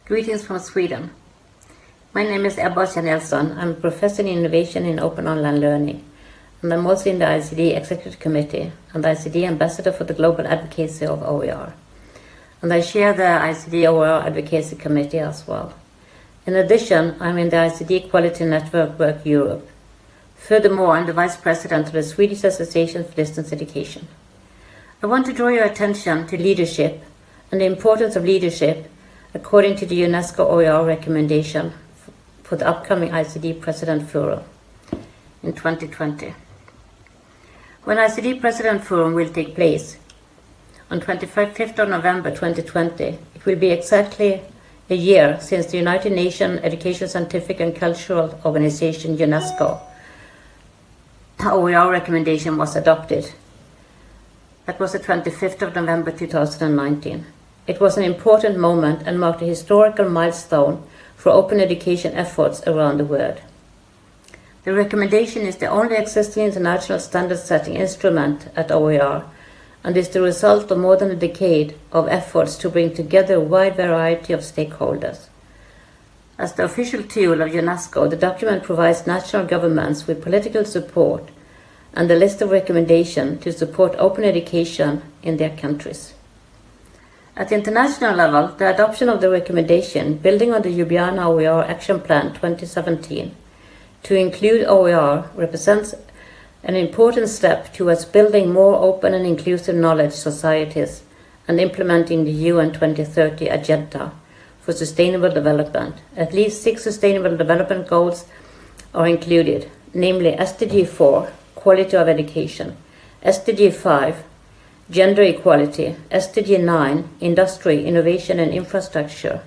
Greetings from Sweden. My name is Ebba Janelsson. I'm a professor in innovation in open online learning, and I'm also in the ICDE Executive Committee and the ICDE Ambassador for the Global Advocacy of OER. And I chair the ICDE OER Advocacy Committee as well. In addition, I'm in the ICDE Quality Network Work Europe. Furthermore, I'm the Vice President of the Swedish Association for Distance Education. I want to draw your attention to leadership and the importance of leadership according to the UNESCO OER recommendation for the upcoming ICDE President Forum in 2020. When ICDE President Forum will take place on 25th of November 2020, it will be exactly a year since the United Nations Education, Scientific and Cultural Organization UNESCO OER recommendation was adopted. That was the 25th of November 2019. It was an important moment and marked a historical milestone for open education efforts around the world. The recommendation is the only existing international standard-setting instrument at OER and is the result of more than a decade of efforts to bring together a wide variety of stakeholders. As the official tool of UNESCO, the document provides national governments with political support and a list of recommendations to support open education in their countries. At the international level, the adoption of the recommendation, building on the Ljubljana OER Action Plan 2017, to include OER represents an important step towards building more open and inclusive knowledge societies and implementing the UN 2030 Agenda for Sustainable Development. At least 6 Sustainable Development Goals are included, namely SDG 4, Quality of Education, SDG 5, Gender Equality, SDG 9, Industry, Innovation and Infrastructure,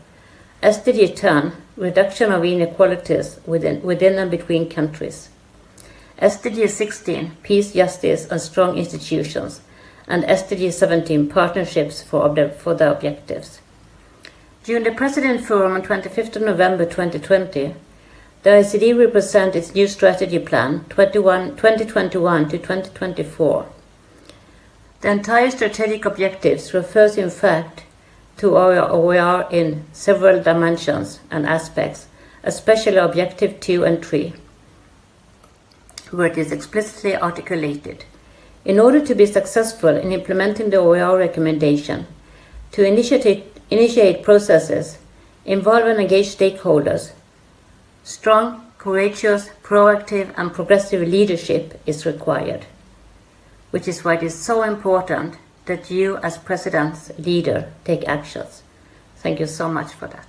SDG 10, Reduction of Inequalities within and between countries, SDG 16, Peace, Justice and Strong Institutions, and SDG 17, Partnerships for the Objectives. During the President Forum on 25th of November 2020, the ICDE will present its new strategy plan 2021 to 2024. The entire strategic objectives refers in fact to OER in several dimensions and aspects, especially Objective 2 and 3, where it is explicitly articulated. In order to be successful in implementing the OER recommendation, to initiate processes, involve and engage stakeholders, strong, courageous, proactive and progressive leadership is required, which is why it is so important that you as President's leader take actions. Thank you so much for that.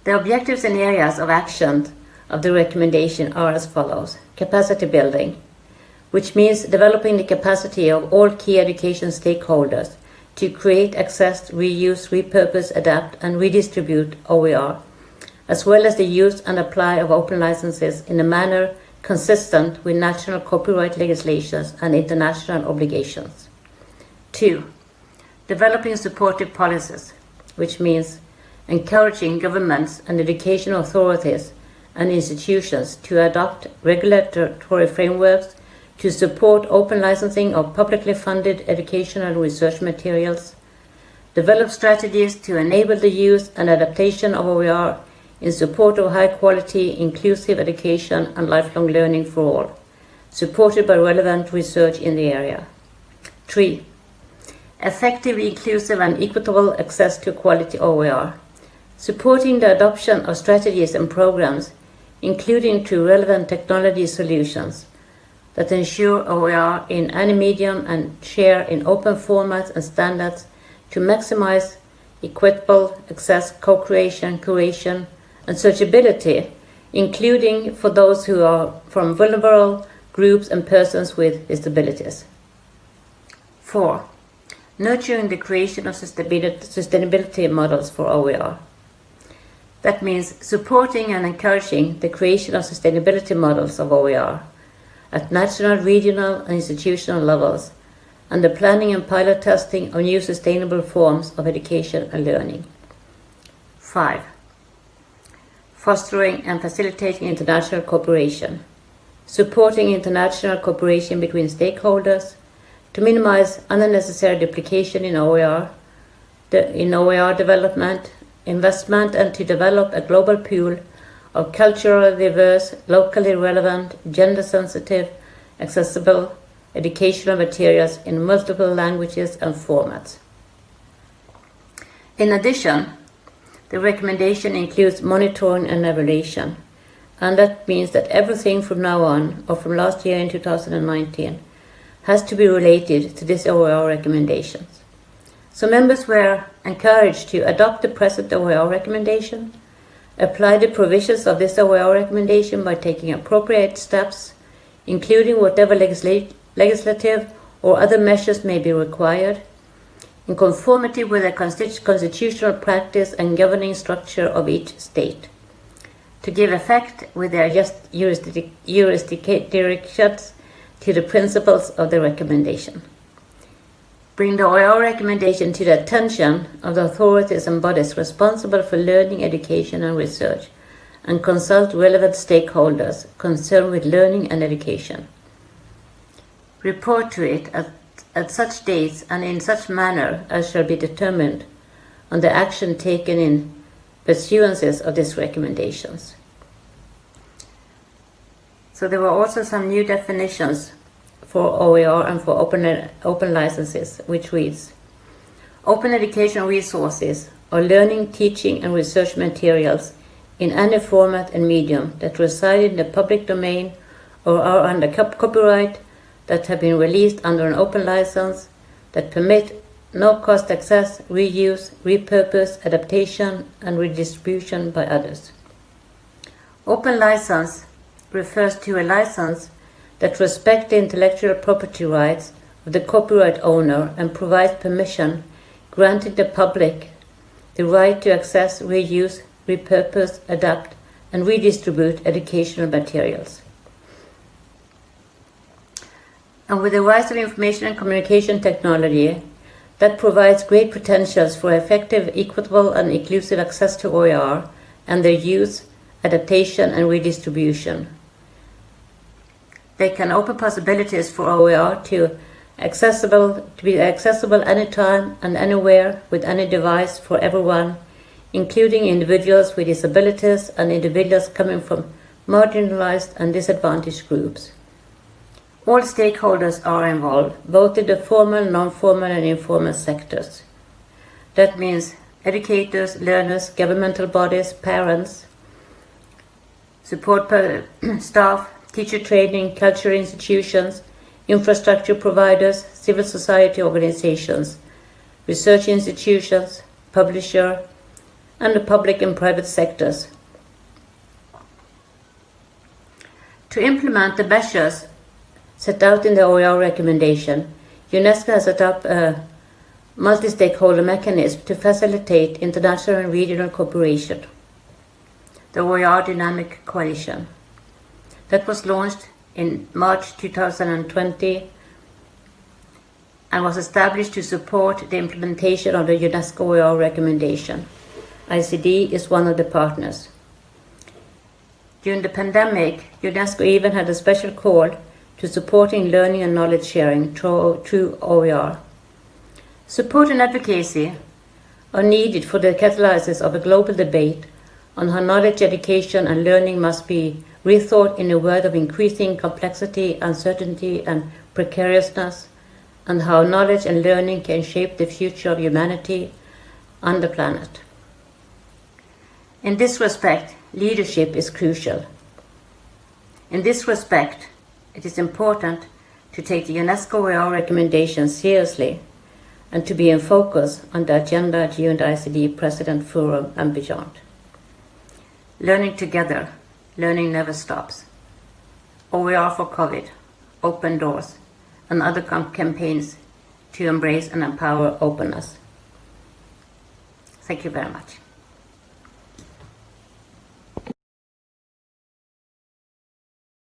The objectives and areas of action of the recommendation are as follows. Capacity building, which means developing the capacity of all key education stakeholders to create, access, reuse, repurpose, adapt and redistribute OER, as well as the use and apply of open licenses in a manner consistent with national copyright legislations and international obligations. 2. Developing supportive policies, which means encouraging governments and education authorities and institutions to adopt regulatory frameworks to support open licensing of publicly funded educational and research materials. Develop strategies to enable the use and adaptation of OER in support of high-quality, inclusive education and lifelong learning for all, supported by relevant research in the area. 3. Effective, inclusive and equitable access to quality OER, supporting the adoption of strategies and programs, including through relevant technology solutions that ensure OER in any medium and share in open formats and standards to maximize equitable access, co-creation, curation, and searchability, including for those who are from vulnerable groups and persons with disabilities. 4. Nurturing the creation of sustainability models for OER. That means supporting and encouraging the creation of sustainability models of OER at national, regional, and institutional levels, and the planning and pilot testing of new sustainable forms of education and learning. 5. Fostering and facilitating international cooperation, supporting international cooperation between stakeholders to minimize unnecessary duplication in OER, in OER development, investment, and to develop a global pool of culturally diverse, locally relevant, gender-sensitive, accessible educational materials in multiple languages and formats. In addition, the recommendation includes monitoring and evaluation, and that means that everything from now on, or from last year in 2019, has to be related to this OER recommendations. So members were encouraged to adopt the present OER recommendation, apply the provisions of this OER recommendation by taking appropriate steps, including whatever legislative or other measures may be required, in conformity with the constitutional practice and governing structure of each state, to give effect with their jurisdictions to the principles of the recommendation. Bring the OER recommendation to the attention of the authorities and bodies responsible for learning, education and research, and consult relevant stakeholders concerned with learning and education. Report to it at such dates and in such manner as shall be determined on the action taken in pursuances of these recommendations. So there were also some new definitions for OER and for open licenses, which reads: open education resources are learning, teaching and research materials in any format and medium that reside in the public domain or are under copyright, that have been released under an open license, that permit no-cost access, reuse, repurpose, adaptation and redistribution by others. Open license refers to a license that respects the intellectual property rights of the copyright owner and provides permission granting the public the right to access, reuse, repurpose, adapt, and redistribute educational materials. And with the rise of information and communication technology, that provides great potentials for effective, equitable, and inclusive access to OER and their use, adaptation, and redistribution. They can open possibilities for OER to be accessible anytime and anywhere with any device for everyone, including individuals with disabilities and individuals coming from marginalized and disadvantaged groups. All stakeholders are involved, both in the formal, non-formal and informal sectors. That means educators, learners, governmental bodies, parents, support staff, teacher training, cultural institutions, infrastructure providers, civil society organizations, research institutions, publishers, and the public and private sectors. To implement the measures set out in the OER recommendation, UNESCO has set up a multi-stakeholder mechanism to facilitate international and regional cooperation, the OER Dynamic Coalition, that was launched in March 2020 and was established to support the implementation of the UNESCO OER recommendation. ICDE is one of the partners. During the pandemic, UNESCO even had a special call to supporting learning and knowledge sharing through OER. Support and advocacy are needed for the catalysis of a global debate on how knowledge, education and learning must be rethought in a world of increasing complexity, uncertainty and precariousness, and how knowledge and learning can shape the future of humanity and the planet. In this respect, leadership is crucial. In this respect, it is important to take the UNESCO OER recommendations seriously and to be in focus on the agenda during the ICDE President Forum and beyond. Learning together, learning never stops. OER for COVID, Open Doors, and other campaigns to embrace and empower openness. Thank you very much.